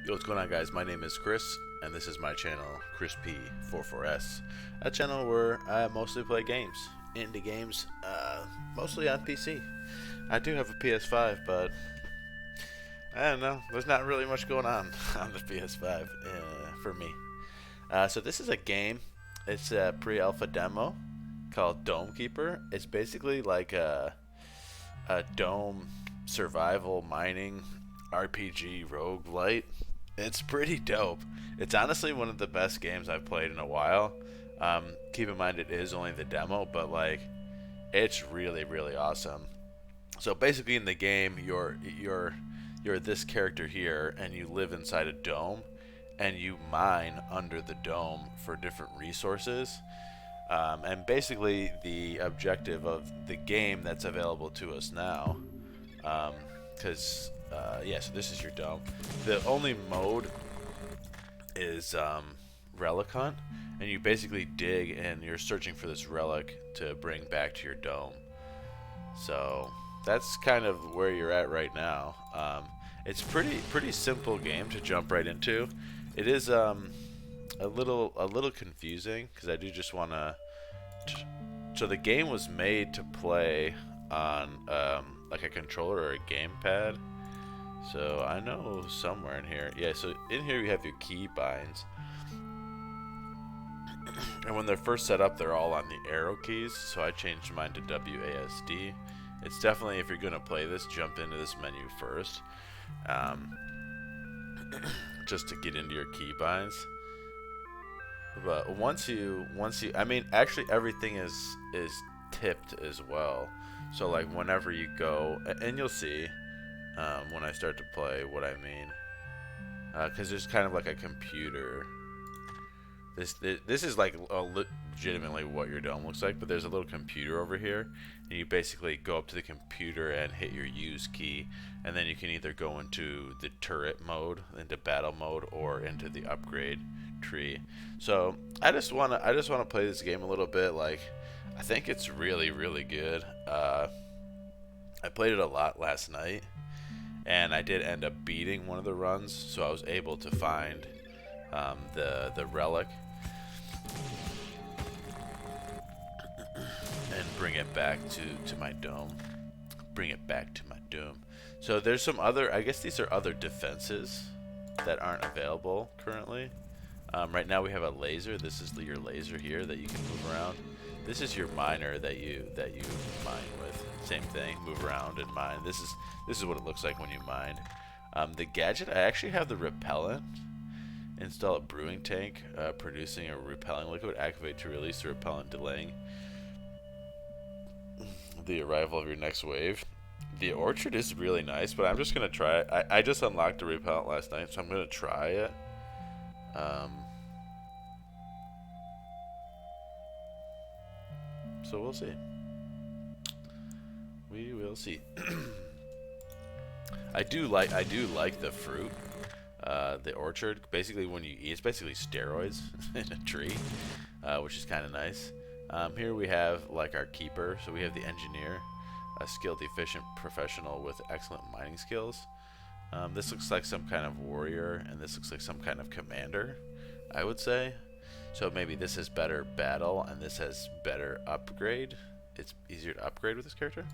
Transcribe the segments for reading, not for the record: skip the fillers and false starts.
Yo, what's going on, guys? My name is Chris, and this is my channel, Chris P44S, a channel where I mostly play games, indie games, mostly on PC. I do have a PS5, but I don't know. There's not really much going on on the PS5 for me. So this is a game. It's a pre-alpha demo called Dome Keeper. It's basically like a dome survival mining RPG roguelite. It's pretty dope. It's honestly one of the best games I've played in a while. Keep in mind it is only the demo, but like it's really awesome. So basically in the game you're this character here and you live inside a dome and you mine under the dome for different resources. And basically the objective of the game that's available to us now, because yeah, so this is your dome. The only mode is relic hunt, and you basically dig and you're searching for this relic to bring back to your dome. So that's kind of where you're at right now. It's pretty simple game to jump right into. It is a little confusing because I do just want to. So the game was made to play on like a controller or a gamepad. So I know somewhere in here. Yeah, so in here you have your key binds. And when they're first set up, they're all on the arrow keys. So I changed mine to WASD. It's definitely, if you're going to play this, jump into this menu first. Um, just to get into your key binds. But I mean, actually everything is tipped as well. So like whenever you go, and you'll see when I start to play what I mean, because there's kind of like a computer. This is like legitimately what your dome looks like, but there's a little computer over here, and you basically go up to the computer and hit your use key, and then you can either go into the turret mode, into battle mode, or into the upgrade tree. So I just wanna play this game a little bit. Like I think it's really good. I played it a lot last night, and I did end up beating one of the runs, so I was able to find the relic and bring it back to my dome. Bring it back to my dome. So there's some other, I guess these are other defenses that aren't available currently. Right now we have a laser. This is your laser here that you can move around. This is your miner that you mine with. Same thing, move around and mine. This is what it looks like when you mine. The gadget, I actually have the repellent. Install a brewing tank, producing a repelling liquid. Activate to release the repellent, delaying the arrival of your next wave. The orchard is really nice, but I'm just gonna try it. I just unlocked the repellent last night, so I'm gonna try it. So we'll see. We will see. I do like the fruit. The orchard, basically when you eat, it's basically steroids in a tree, which is kind of nice. Here we have like our keeper. So we have the engineer, a skilled, efficient professional with excellent mining skills. This looks like some kind of warrior, and this looks like some kind of commander, I would say. So maybe this is better battle, and this has better upgrade. It's easier to upgrade with this character.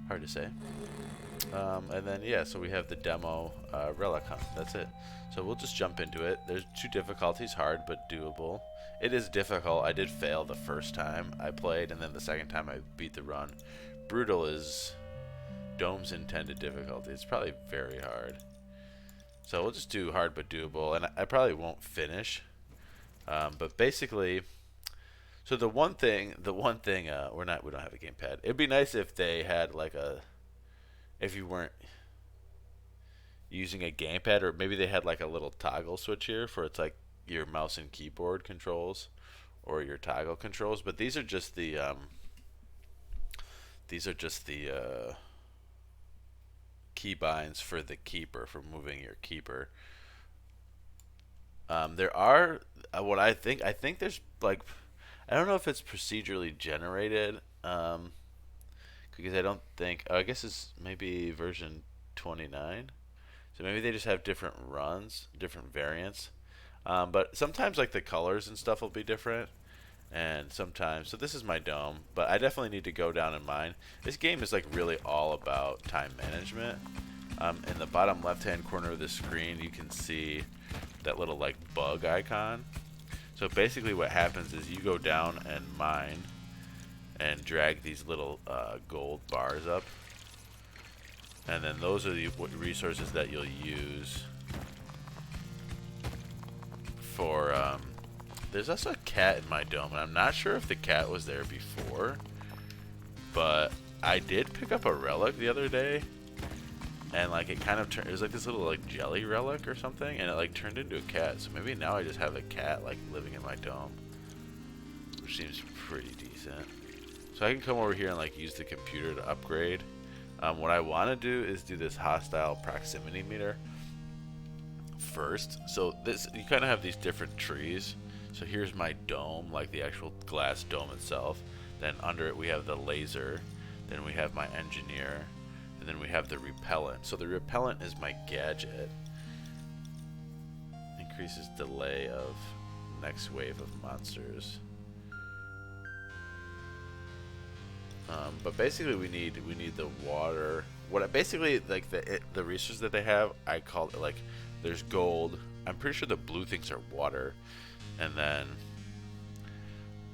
Hard to say. And then yeah, so we have the demo relic hunt. That's it. So we'll just jump into it. There's two difficulties: hard but doable. It is difficult. I did fail the first time I played, and then the second time I beat the run. Brutal is dome's intended difficulty. It's probably very hard. So we'll just do hard but doable, and I probably won't finish. But basically, so the one thing, we don't have a gamepad. It'd be nice if they had like if you weren't using a gamepad, or maybe they had like a little toggle switch here for it's like your mouse and keyboard controls, or your toggle controls. But these are just the key binds for the keeper, for moving your keeper. There are what I think there's like, I don't know if it's procedurally generated, because I don't think, I guess it's maybe version 29. So maybe they just have different runs, different variants. But sometimes like the colors and stuff will be different. And sometimes, so this is my dome, but I definitely need to go down and mine. This game is like really all about time management. In the bottom left hand corner of the screen you can see that little like bug icon. So basically what happens is you go down and mine and drag these little gold bars up, and then those are the resources that you'll use for there's also a cat in my dome, and I'm not sure if the cat was there before, but I did pick up a relic the other day, and like it kind of turned, it was like this little like jelly relic or something, and it like turned into a cat. So maybe now I just have a cat like living in my dome, which seems pretty decent. So I can come over here and like use the computer to upgrade. What I want to do is do this hostile proximity meter first. So this, you kind of have these different trees. So here's my dome, like the actual glass dome itself. Then under it we have the laser. Then we have my engineer. And then we have the repellent. So the repellent is my gadget. Increases delay of next wave of monsters. But basically we need the water. What basically like the resources that they have, I call it like there's gold. I'm pretty sure the blue things are water, and then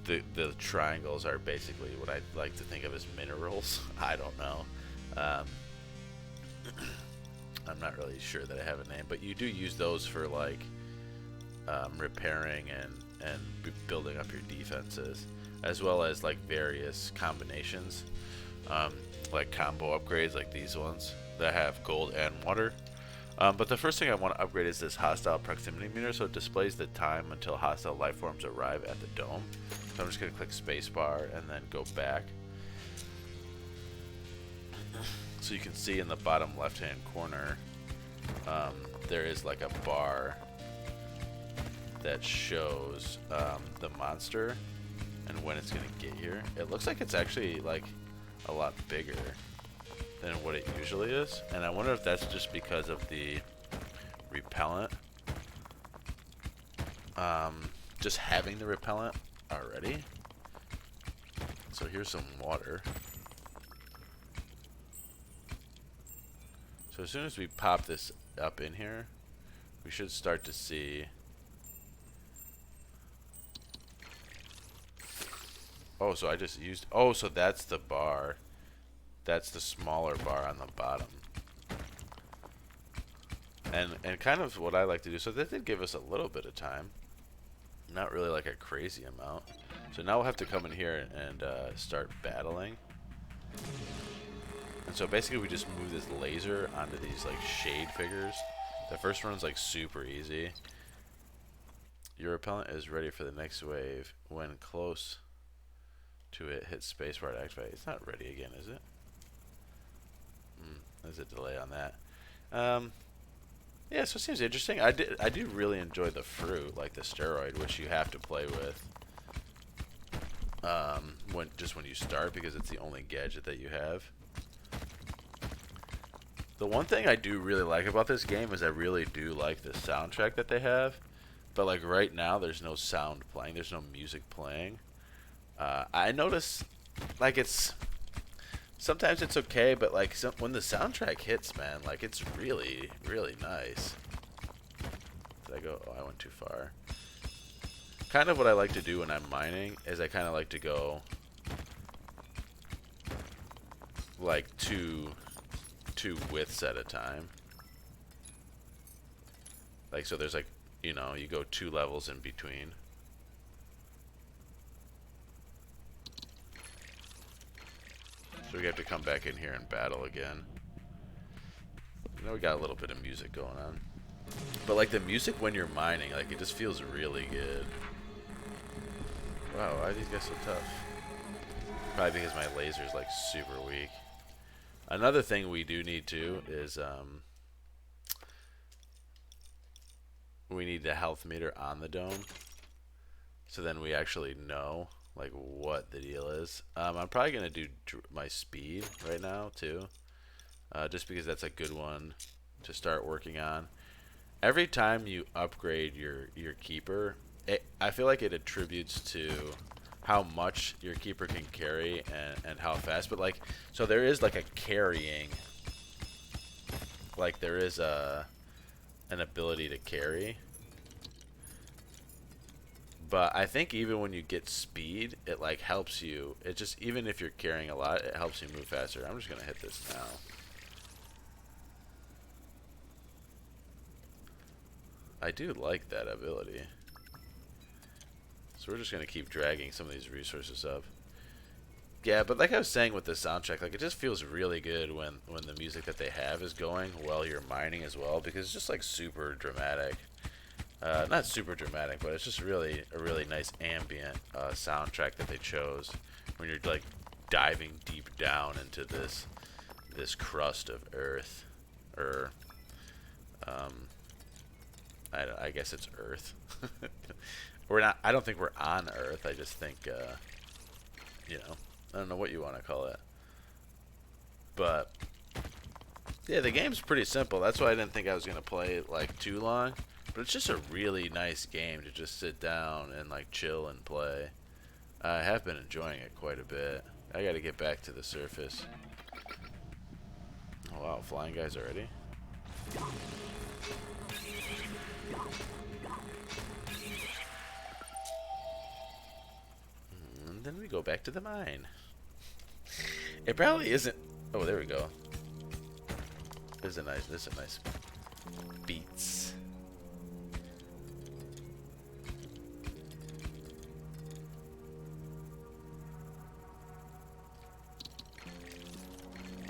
the triangles are basically what I like to think of as minerals. I don't know. I'm not really sure that I have a name, but you do use those for like repairing and building up your defenses, as well as like various combinations, like combo upgrades like these ones that have gold and water. But the first thing I want to upgrade is this hostile proximity meter, so it displays the time until hostile life forms arrive at the dome. So I'm just going to click spacebar and then go back. So you can see in the bottom left hand corner there is like a bar that shows the monster and when it's going to get here. It looks like it's actually like a lot bigger than what it usually is, and I wonder if that's just because of the repellent. Just having the repellent already. So here's some water. So as soon as we pop this up in here, we should start to see. Oh, so I just used, oh, so that's the bar. That's the smaller bar on the bottom. And kind of what I like to do, so that did give us a little bit of time. Not really like a crazy amount. So now we'll have to come in here and start battling. And so basically we just move this laser onto these like shade figures. The first one's like super easy. Your repellent is ready for the next wave. When close to it, hit spacebar to activate. It's not ready again, is it? There's a delay on that. Yeah, so it seems interesting. I do really enjoy the fruit, like the steroid, which you have to play with when you start, because it's the only gadget that you have. The one thing I do really like about this game is I really do like the soundtrack that they have, but like right now there's no sound playing, there's no music playing. I notice like sometimes it's okay, but like when the soundtrack hits, man, like it's really, really nice. Did I go? Oh, I went too far. Kind of what I like to do when I'm mining is I kind of like to go like two widths at a time. Like, so there's like, you know, you go 2 levels in between. So we have to come back in here and battle again. Now we got a little bit of music going on. But like the music when you're mining, like it just feels really good. Wow, why are these guys so tough? Probably because my laser's like super weak. Another thing we do need to is we need the health meter on the dome. So then we actually know like what the deal is. I'm probably gonna do my speed right now too, just because that's a good one to start working on. Every time you upgrade your keeper, I feel like it attributes to how much your keeper can carry and how fast. But like, so there is like a carrying, like there is an ability to carry. But I think even when you get speed, it like helps you. It just, even if you're carrying a lot, it helps you move faster. I'm just gonna hit this now. I do like that ability. So we're just gonna keep dragging some of these resources up. Yeah, but like I was saying with the soundtrack, like it just feels really good when the music that they have is going while you're mining as well, because it's just like super dramatic. Not super dramatic, but it's just really a really nice ambient soundtrack that they chose when you're like diving deep down into this crust of Earth, or I guess it's Earth. We're not. I don't think we're on Earth. I just think you know, I don't know what you want to call it, but yeah, the game's pretty simple. That's why I didn't think I was gonna play it like too long. But it's just a really nice game to just sit down and like chill and play. I have been enjoying it quite a bit. I gotta get back to the surface. Oh wow, flying guys already? And then we go back to the mine. It probably isn't. Oh, there we go. This is a nice beats.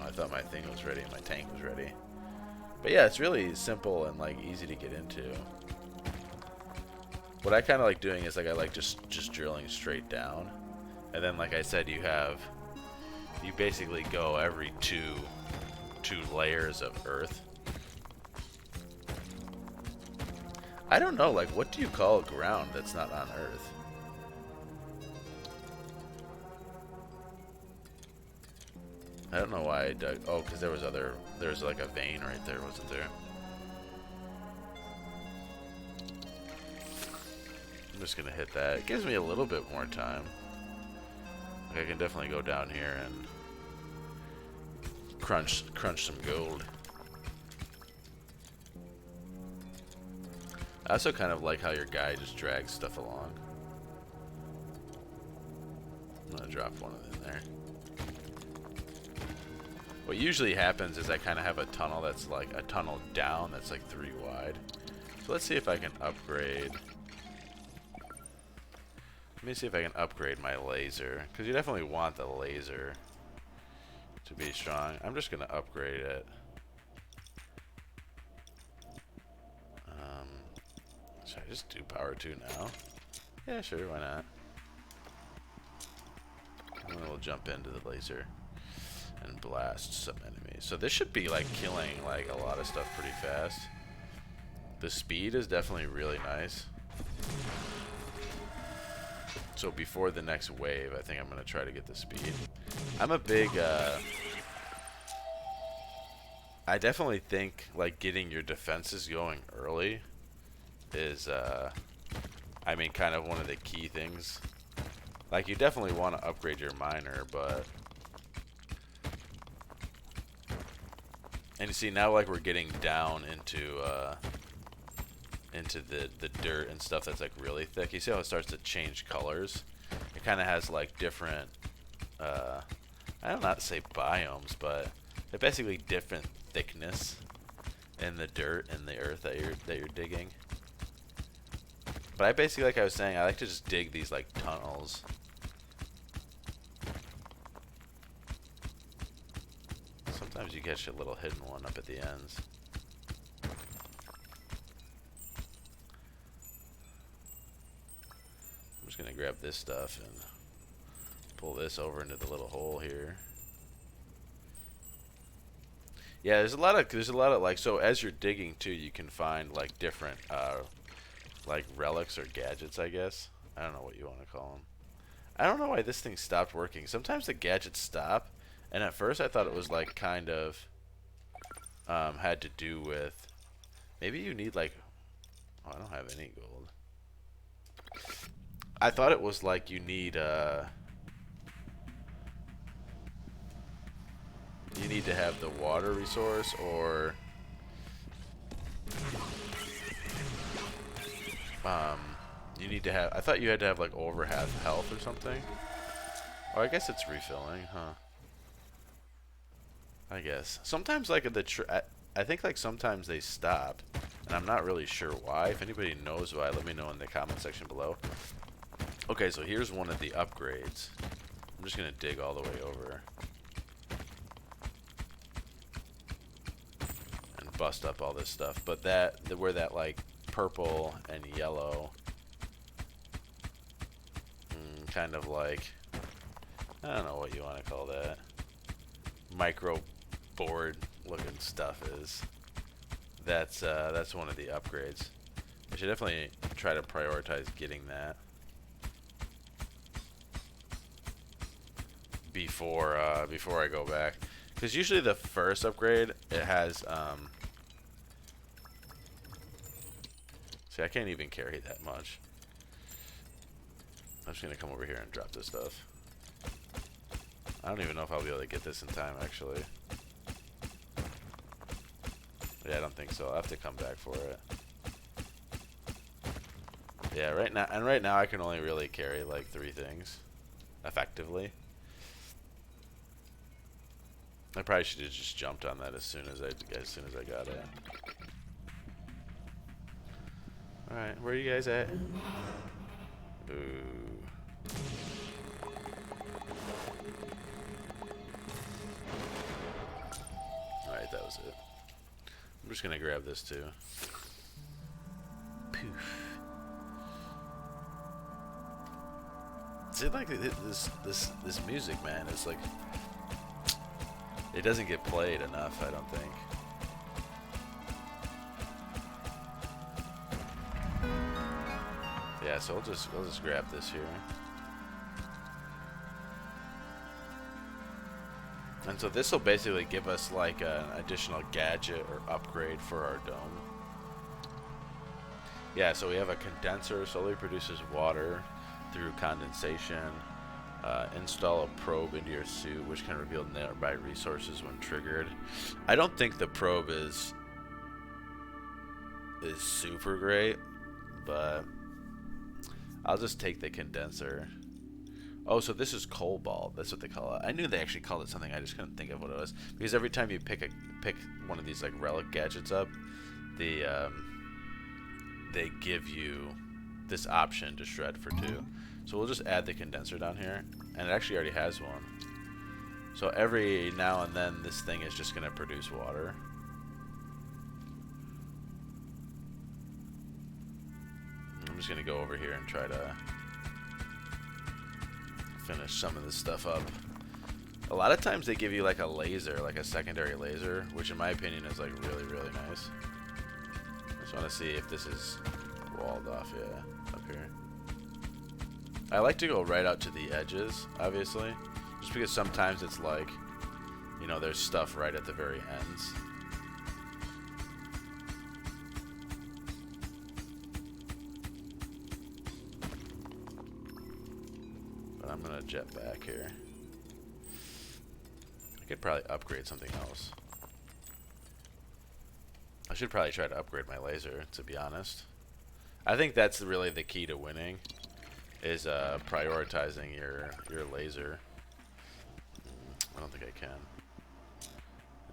I thought my thing was ready, my tank was ready. But yeah, it's really simple and like easy to get into. What I kind of like doing is like I like just drilling straight down, and then like I said, you basically go every two layers of earth. I don't know, like what do you call ground that's not on Earth? I don't know why I dug. Oh, because there was like a vein right there, wasn't there? I'm just gonna hit that. It gives me a little bit more time. Like I can definitely go down here and crunch some gold. I also kind of like how your guy just drags stuff along. I'm gonna drop one in there. What usually happens is I kind of have a tunnel that's like a tunnel down that's like 3 wide. So let's see if I can upgrade. Let me see if I can upgrade my laser, because you definitely want the laser to be strong. I'm just gonna upgrade it. Should I just do power 2 now? Yeah, sure, why not? And then we'll jump into the laser and blast some enemies. So this should be like killing like a lot of stuff pretty fast. The speed is definitely really nice. So before the next wave, I think I'm gonna try to get the speed. I'm a big I definitely think like getting your defenses going early is I mean kind of one of the key things. Like you definitely want to upgrade your miner, but and you see now like we're getting down into the dirt and stuff that's like really thick. You see how it starts to change colors? It kind of has like different I don't know how to say biomes, but they're basically different thickness in the dirt and the earth that you're digging. But I basically, like I was saying, I like to just dig these like tunnels. Sometimes you catch a little hidden one up at the ends. I'm just gonna grab this stuff and pull this over into the little hole here. Yeah, there's a lot of like, so as you're digging too, you can find like different like relics or gadgets, I guess. I don't know what you want to call them. I don't know why this thing stopped working. Sometimes the gadgets stop, and at first I thought it was like kind of had to do with maybe you need like, oh, I don't have any gold. I thought it was like you need to have the water resource, or you need to have, I thought you had to have like over half health or something. Oh, I guess it's refilling, huh? I guess sometimes like I think like sometimes they stop, and I'm not really sure why. If anybody knows why, let me know in the comment section below. Okay, so here's one of the upgrades. I'm just gonna dig all the way over and bust up all this stuff. But where that like purple and yellow, kind of like, I don't know what you want to call that, micro board looking stuff is. That's one of the upgrades. I should definitely try to prioritize getting that before I go back, because usually the first upgrade, it has see, I can't even carry that much. I'm just gonna come over here and drop this stuff. I don't even know if I'll be able to get this in time, actually. Yeah, I don't think so. I'll have to come back for it. Yeah, right now I can only really carry like 3 things effectively. I probably should have just jumped on that as soon as I got it. All right, where are you guys at? Ooh. All right, that was it. I'm just gonna grab this too. Poof. See, like this music, man, is like, it doesn't get played enough, I don't think. Yeah, so we'll just grab this here. And so this will basically give us like an additional gadget or upgrade for our dome. Yeah, so we have a condenser, solely produces water through condensation. Install a probe into your suit, which can reveal nearby resources when triggered. I don't think the probe is super great, but I'll just take the condenser. Oh, so this is cobalt. That's what they call it. I knew they actually called it something. I just couldn't think of what it was. Because every time you pick one of these like relic gadgets up, they give you this option to shred for 2. So we'll just add the condenser down here, and it actually already has one. So every now and then, this thing is just gonna produce water. I'm just gonna go over here and try to finish some of this stuff up. A lot of times they give you like a laser, like a secondary laser, which in my opinion is like really, really nice. I just want to see if this is walled off. Yeah, up here. I like to go right out to the edges, obviously, just because sometimes it's like, you know, there's stuff right at the very ends. But I'm gonna jet back here. I could probably upgrade something else. I should probably try to upgrade my laser, to be honest. I think that's really the key to winning, is prioritizing your laser. I don't think I can.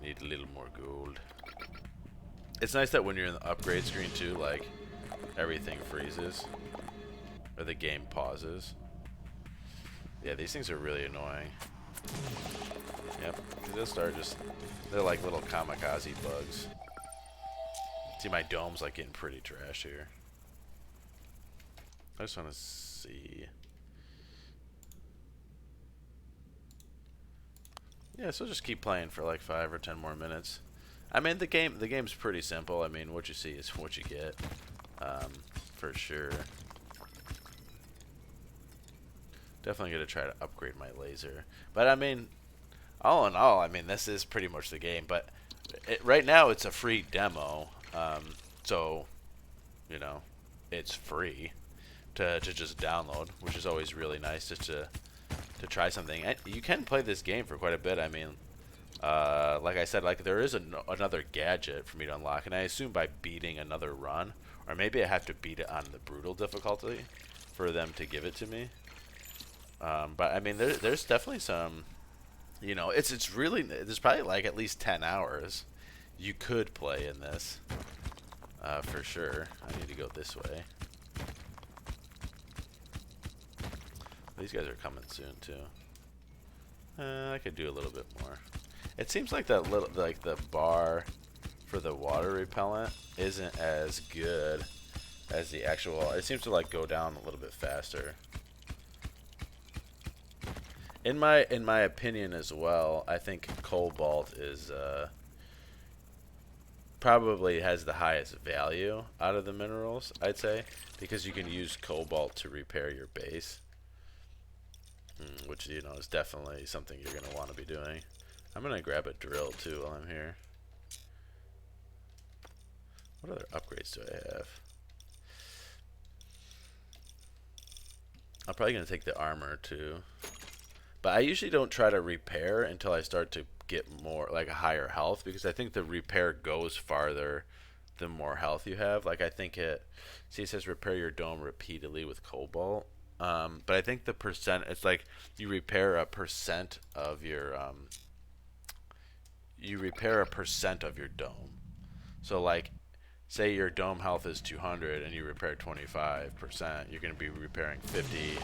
I need a little more gold. It's nice that when you're in the upgrade screen too, like, everything freezes, or the game pauses. Yeah, these things are really annoying. Yep, they'll start just, they're like little kamikaze bugs. See, my dome's like getting pretty trash here. I just want to see. Yeah, so just keep playing for like 5 or 10 more minutes. I mean, the game's pretty simple. I mean, what you see is what you get, for sure. Definitely gonna try to upgrade my laser. But I mean, all in all, I mean, this is pretty much the game. But right now it's a free demo, so you know it's free to just download, which is always really nice just to try something. And you can play this game for quite a bit. I mean, like I said, like there is another gadget for me to unlock, and I assume by beating another run, or maybe I have to beat it on the brutal difficulty for them to give it to me. But I mean, there's definitely some, you know, it's really, there's probably like at least 10 hours you could play in this, for sure. I need to go this way. These guys are coming soon too. I could do a little bit more. It seems like that little, like the bar for the water repellent isn't as good as the actual. It seems to like go down a little bit faster. In my opinion as well, I think cobalt is probably has the highest value out of the minerals, I'd say, because you can use cobalt to repair your base, which, you know, is definitely something you're going to want to be doing. I'm going to grab a drill too while I'm here. What other upgrades do I have? I'm probably going to take the armor too. But I usually don't try to repair until I start to get more, like a higher health, because I think the repair goes farther the more health you have. Like I think it says repair your dome repeatedly with cobalt. But I think the percent, it's like you repair a percent of your dome. So like, say your dome health is 200 and you repair 25%, you're going to be repairing 50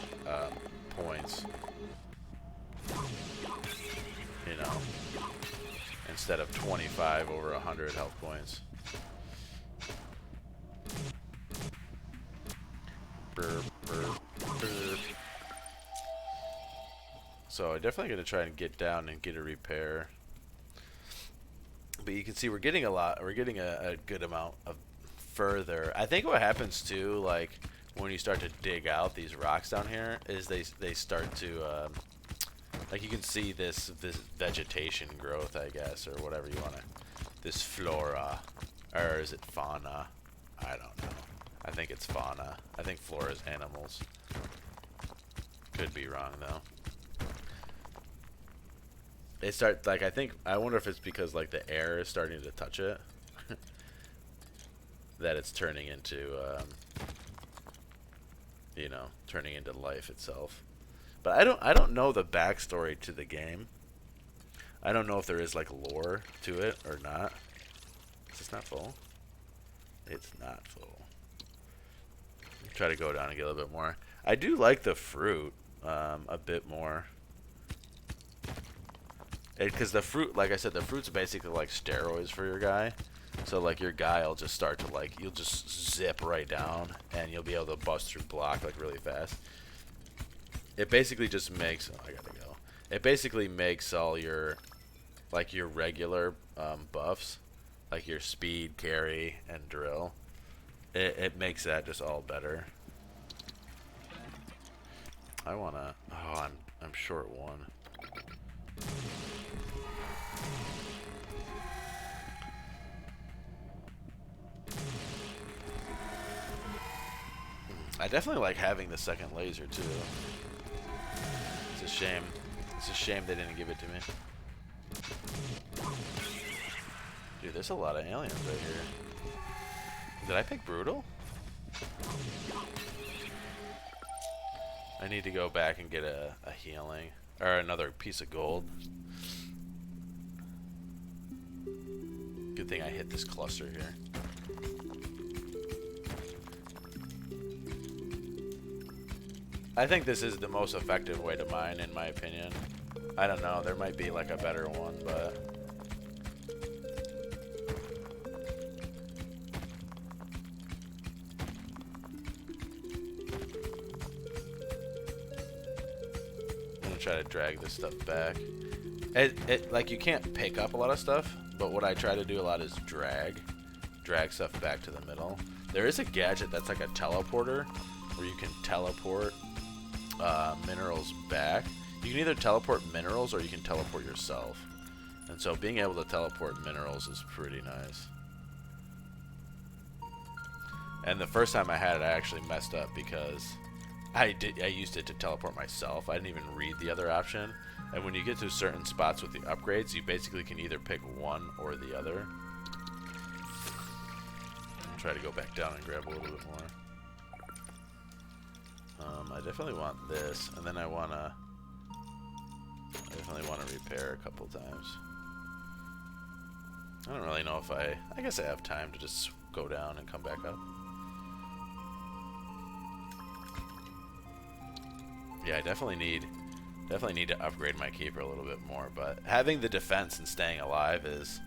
points. You know, instead of 25 over 100 health points. Burp, burp, burp. So I'm definitely going to try and get down and get a repair. But you can see we're getting a lot. We're getting a good amount of further. I think what happens too, like when you start to dig out these rocks down here, is they start to like you can see this vegetation growth, I guess, or whatever you want to. This flora, or is it fauna? I don't know. I think it's fauna. I think flora is animals. Could be wrong though. It starts like I wonder if it's because like the air is starting to touch it that it's turning into you know, turning into life itself. But I don't know the backstory to the game. I don't know if there is like lore to it or not. Is this not full? It's not full. Try to go down and get a little bit more. I do like the fruit a bit more. Because the fruit, like I said, the fruit's basically like steroids for your guy. So like your guy will just start to like, you'll just zip right down and you'll be able to bust through block like really fast. It basically just makes, oh, I gotta go. It basically makes all your, like your regular buffs, like your speed, carry, and drill. It makes that just all better. I wanna, oh, I'm short one. I definitely like having the second laser too. It's a shame. It's a shame they didn't give it to me. Dude, there's a lot of aliens right here. Did I pick brutal? I need to go back and get a healing. Or another piece of gold. Good thing I hit this cluster here. I think this is the most effective way to mine, in my opinion. I don't know, there might be like a better one, but I'm gonna try to drag this stuff back. It like you can't pick up a lot of stuff, but what I try to do a lot is drag stuff back to the middle. There is a gadget that's like a teleporter where you can teleport minerals back. You can either teleport minerals or you can teleport yourself. And so being able to teleport minerals is pretty nice. And the first time I had it, I actually messed up because I used it to teleport myself. I didn't even read the other option. And when you get to certain spots with the upgrades, you basically can either pick one or the other. I'll try to go back down and grab a little bit more. I definitely want this, and then I definitely want to repair a couple times. I don't really know if I guess I have time to just go down and come back up. Yeah, I definitely need to upgrade my keeper a little bit more, but having the defense and staying alive is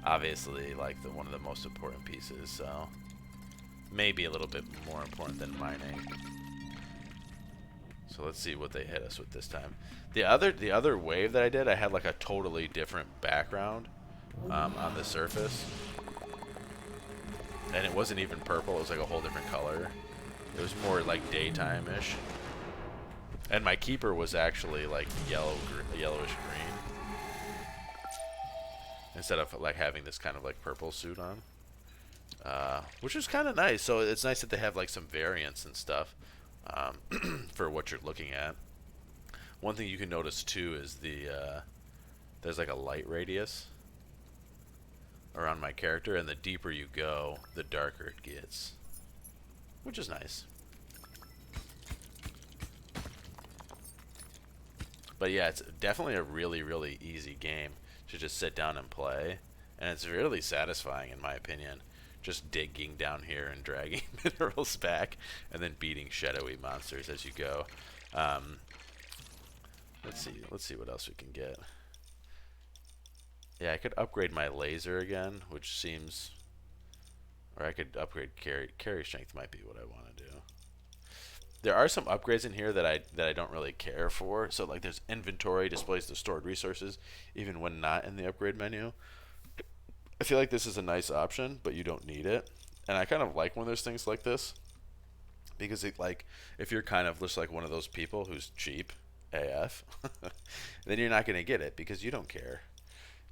obviously like one of the most important pieces, so maybe a little bit more important than mining. So let's see what they hit us with this time. The other wave that I did, I had like a totally different background on the surface, and it wasn't even purple. It was like a whole different color. It was more like daytime-ish. And my keeper was actually like yellowish green, instead of like having this kind of like purple suit on, which is kind of nice. So it's nice that they have like some variants and stuff for what you're looking at. One thing you can notice too is there's like a light radius around my character, and the deeper you go, the darker it gets, which is nice. But yeah, it's definitely a really, really easy game to just sit down and play. And it's really satisfying, in my opinion, just digging down here and dragging minerals back and then beating shadowy monsters as you go. Let's see what else we can get. Yeah, I could upgrade my laser again, which seems... Or I could upgrade carry strength might be what I want to do. There are some upgrades in here that I don't really care for. So like there's inventory, displays the stored resources even when not in the upgrade menu. I feel like this is a nice option, but you don't need it. And I kind of like when there's things like this, because it, like, if you're kind of just like one of those people who's cheap AF, then you're not going to get it because you don't care.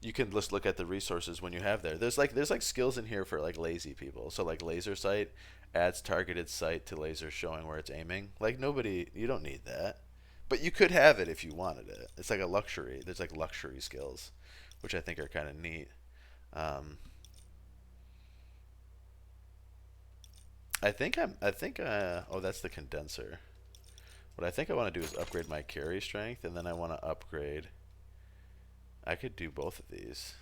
You can just look at the resources when you have there. There's like skills in here for like lazy people. So like laser sight adds targeted sight to laser showing where it's aiming. Like you don't need that. But you could have it if you wanted it. It's like a luxury. There's like luxury skills, which I think are kind of neat. Oh, that's the condenser. What I think I want to do is upgrade my carry strength, and then I want to upgrade... I could do both of these.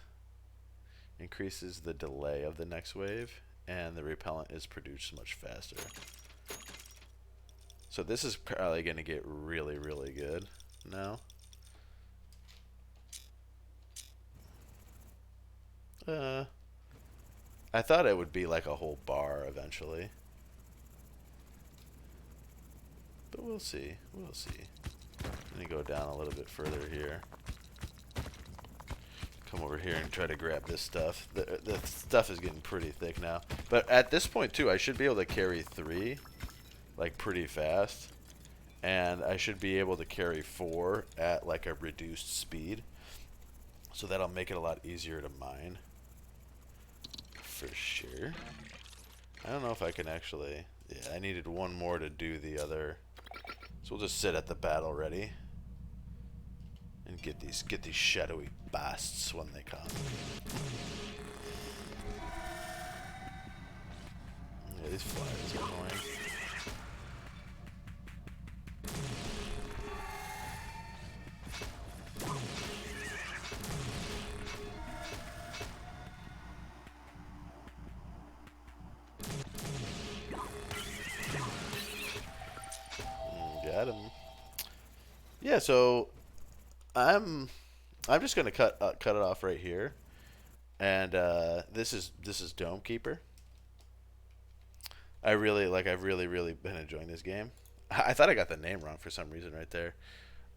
Increases the delay of the next wave, and the repellent is produced much faster. So this is probably going to get really, really good now. I thought it would be like a whole bar eventually. But we'll see. We'll see. Let me go down a little bit further here. Come over here and try to grab this stuff. The stuff is getting pretty thick now. But at this point, too, I should be able to carry 3, like, pretty fast. And I should be able to carry 4 at, like, a reduced speed. So that'll make it a lot easier to mine. For sure. I don't know if I can actually... Yeah, I needed one more to do the other... So we'll just sit at the battle ready. And get these shadowy bastards when they come. Yeah, these flies are annoying. Got him. Yeah, so I'm just gonna cut it off right here, and this is Dome Keeper. I've really been enjoying this game. I thought I got the name wrong for some reason right there,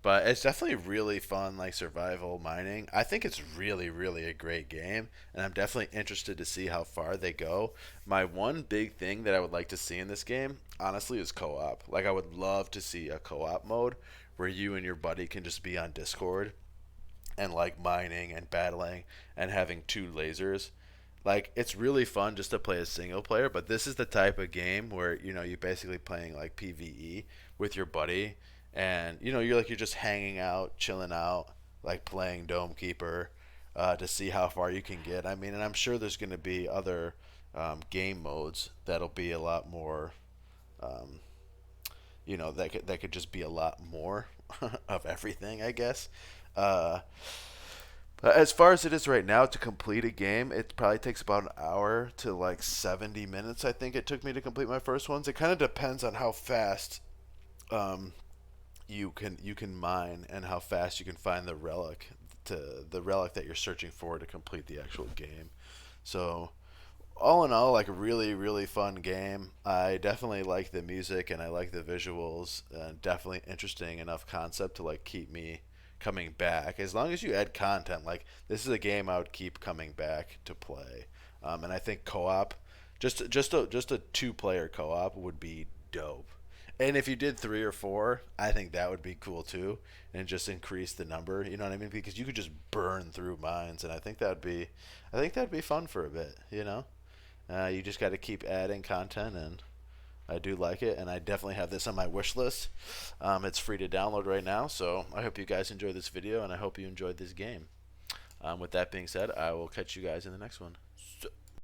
but it's definitely really fun, like survival mining. I think it's really a great game, and I'm definitely interested to see how far they go. My one big thing that I would like to see in this game, honestly, is co-op. Like I would love to see a co-op mode where you and your buddy can just be on Discord and like mining and battling and having two lasers. Like it's really fun just to play a single player, but this is the type of game where you're basically playing like PvE with your buddy, and you're just hanging out, chilling out, like playing Dome Keeper, to see how far you can get. I mean, and I'm sure there's going to be other game modes that'll be a lot more, um, that could just be a lot more of everything, I guess. Uh, but as far as it is right now, to complete a game, it probably takes about an hour to like 70 minutes. I think it took me to complete my first ones. It kind of depends on how fast um, you can mine and how fast you can find the relic that you're searching for to complete the actual game. So all in all, like a really really fun game. I definitely like the music and I like the visuals. Definitely interesting enough concept to like keep me coming back. As long as you add content, like this is a game I would keep coming back to play. And I think co-op, just a two-player co-op would be dope. And if you did three or four, I think that would be cool too, and just increase the number. You know what I mean? Because you could just burn through mines, and I think that'd be fun for a bit. You just got to keep adding content, and I do like it, and I definitely have this on my wish list. It's free to download right now, so I hope you guys enjoyed this video, and I hope you enjoyed this game. With that being said, I will catch you guys in the next one. So